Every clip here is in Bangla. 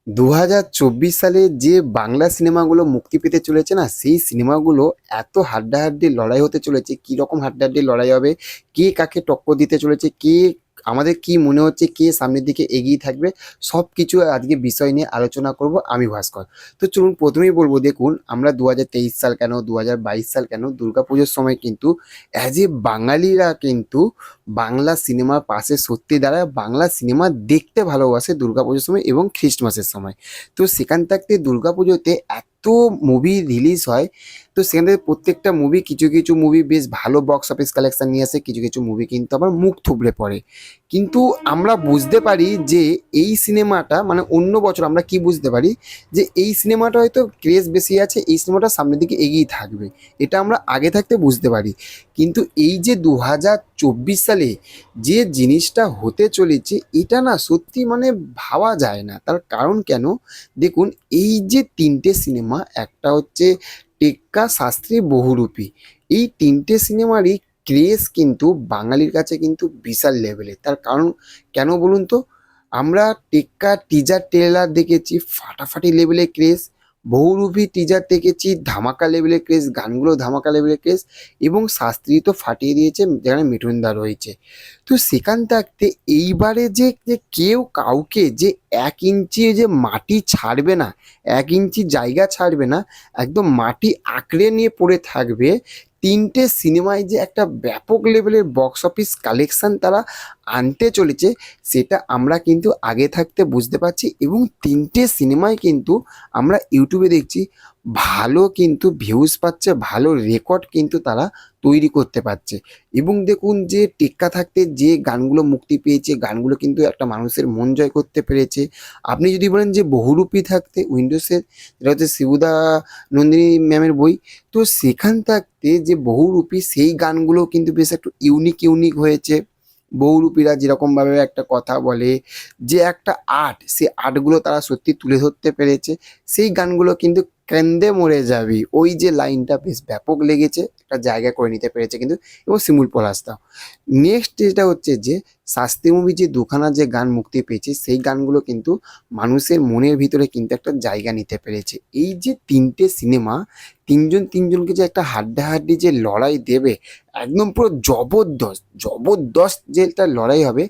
2024 সালে যে বাংলা সিনেমাগুলো মুক্তি পেতে চলেছে না, সেই সিনেমাগুলো এত হাড্ডাহাড্ডি লড়াই হতে চলেছে। কীরকম হাড্ডাহাড্ডি লড়াই হবে, কে কাকে টক্কর দিতে চলেছে, কে আমাদের কি মনে হচ্ছে কে সামনের দিকে এগিয়ে থাকবে, সব কিছু আজকে বিষয় নিয়ে আলোচনা করব আমি ভাস্কর। তো চলুন প্রথমেই বলবো, দেখুন আমরা 2023 সাল কেন 2022 সাল কেন দুর্গাপুজোর সময় কিন্তু অ্যাজ এ বাঙালিরা কিন্তু বাংলা সিনেমার পাশে সত্যি দাঁড়ায়, বাংলা সিনেমা দেখতে ভালোবাসে দুর্গাপুজোর সময় এবং খ্রিস্টমাসের সময়। তো সেখান থাকতে দুর্গাপুজোতে এত মুভি রিলিজ হয়, তো সেখান থেকে প্রত্যেকটা মুভি কিছু কিছু মুভি বেশ ভালো বক্স অফিস কালেকশন নিয়ে আসে, কিছু কিছু মুভি কিন্তু আবার মুখ থুবড়ে পড়ে। কিন্তু আমরা বুঝতে পারি যে এই সিনেমাটা মানে অন্য বছর আমরা কি বুঝতে পারি যে এই সিনেমাটা হয়তো ক্রেজ বেশি আছে, এই সিনেমাটা সামনের দিকে এগিয়ে থাকবে, এটা আমরা আগে থাকতে বুঝতে পারি। কিন্তু এই যে 2024 সালে যে জিনিসটা হতে চলেছে, এটা না সত্যি মানে ভাবা যায় না। তার কারণ কেন, দেখুন এই যে তিনটে সিনেমা, একটা হচ্ছে টেক্কা, শাস্ত্রী, বহুরূপী, এই তিনটে সিনেমারই ক্রেজ কিন্তু বাঙালির কাছে কিন্তু বিশাল লেভেলে। তার কারণ কেন বলুন তো, আমরা টেক্কা টিজার ট্রেলার দেখেছি ফাটাফাটি লেভেলে ক্রেজ, বহুরূপী টিজার দেখেছি ধামাকা লেভেলের ক্রেজ, গানগুলো ধামাকা লেভেলের ক্রেজ, এবং শাস্ত্রী তো ফাটিয়ে দিয়েছে যেখানে মিঠুনদা রয়েছে। তো সেখান থাকতে এইবারে যে যে কেউ কাউকে যে 1 ইঞ্চি যে মাটি ছাড়বে না, 1 ইঞ্চি জায়গা ছাড়বে না, একদম মাটি আঁকড়ে নিয়ে পড়ে থাকবে। তিনটে সিনেমায় যে একটা ব্যাপক লেভেলের বক্স অফিস কালেকশন তারা আনতে চলেছে, সেটা আমরা কিন্তু আগে থাকতে বুঝতে পারছি। এবং তিনটে সিনেমায় কিন্তু আমরা ইউটিউবে দেখছি ভালো কিন্তু ভিউজ পাচ্ছে, ভালো রেকর্ড কিন্তু তারা তৈরি করতে পারছে। এবং দেখুন যে টেক্কা থাকতে যে গানগুলো মুক্তি পেয়েছে, গানগুলো কিন্তু একটা মানুষের মন জয় করতে পেরেছে। আপনি যদি বলেন যে বহুরূপী থাকতে উইন্ডোজের, যেটা হচ্ছে শিবুদা নন্দিনী ম্যামের বই, তো সেখান থাকতে যে বহুরূপী সেই গানগুলো কিন্তু বেশ একটু ইউনিক ইউনিক হয়েছে। বহুরূপীরা যেরকমভাবে একটা কথা বলে, যে একটা আর্ট, সেই আর্টগুলো তারা সত্যি তুলে ধরতে পেরেছে। সেই গানগুলো কিন্তু কেন্দে মরে যাবি, ওই যে লাইনটা বেশ ব্যাপক লেগেছে, একটা জায়গা করে নিতে পেরেছে কিন্তু, এবং শিমুল পলাশদাও। নেক্সট যেটা হচ্ছে যে শাস্তি মুভি যে দুখানা যে গান মুক্তি পেয়েছে, সেই গানগুলো কিন্তু মানুষের মনের ভিতরে কিন্তু একটা জায়গা নিতে পেরেছে। এই যে তিনটে সিনেমা, তিনজন তিনজনকে যে একটা হাড্ডাহাড্ডি যে লড়াই দেবে, একদম পুরো জবরদস্ত জবরদস্ত যে একটা লড়াই হবে,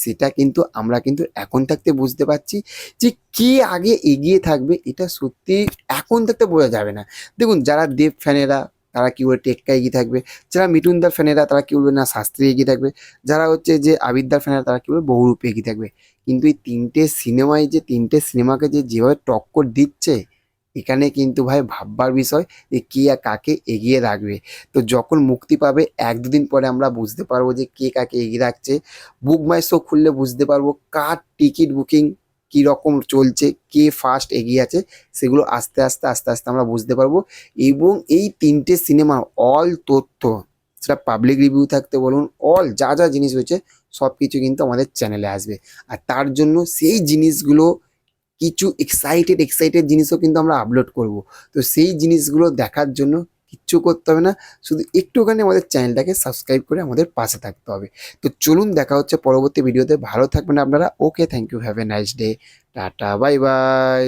সেটা কিন্তু আমরা কিন্তু এখন থাকতে বুঝতে পারছি যে কে আগে এগিয়ে থাকবে। এটা সত্যি এখন থাকতে বোঝা যাবে না। দেখুন যারা দেব ফ্যানেরা তারা কি বলবে টেক্কা এগিয়ে থাকবে, যারা মিঠুনদার ফ্যানেরা তারা কি বলবে না শাস্ত্রী এগিয়ে থাকবে, যারা হচ্ছে যে আবিদ্যার ফ্যানেরা তারা কি বলবে বহুরূপী এগিয়ে থাকবে। কিন্তু এই তিনটে সিনেমায় যে তিনটে সিনেমাকে যে যেভাবে টক্কর দিচ্ছে, এখানে কিন্তু ভাই ভাববার বিষয় যে কে আর কাকে এগিয়ে রাখবে। তো যখন মুক্তি পাবে 1-2 দিন পরে আমরা বুঝতে পারবো যে কে কাকে এগিয়ে রাখছে। বুক মাই শো খুললে বুঝতে পারবো কার টিকিট বুকিং কীরকম চলছে, কে ফার্স্ট এগিয়ে আছে, সেগুলো আস্তে আস্তে আস্তে আস্তে আমরা বুঝতে পারবো। এবং এই তিনটে সিনেমার অল তথ্য, সেটা পাবলিক রিভিউ থাকতে বলুন, অল যা যা জিনিস হয়েছে সব কিছু কিন্তু আমাদের চ্যানেলে আসবে। আর তার জন্য সেই জিনিসগুলো কিছু এক্সাইটেড জিনিসও কিন্তু আমরা আপলোড করব। তো সেই জিনিসগুলো দেখার জন্য কিচ্ছু করতে হবে না, শুধু একটুখানি আমাদের চ্যানেলটাকে সাবস্ক্রাইব করে আমাদের পাশে থাকতে হবে। তো চলুন দেখা হচ্ছে পরবর্তী ভিডিওতে। ভালো থাকবেন আপনারা। Okay, thank you, have a nice day, টাটা, বাই বাই।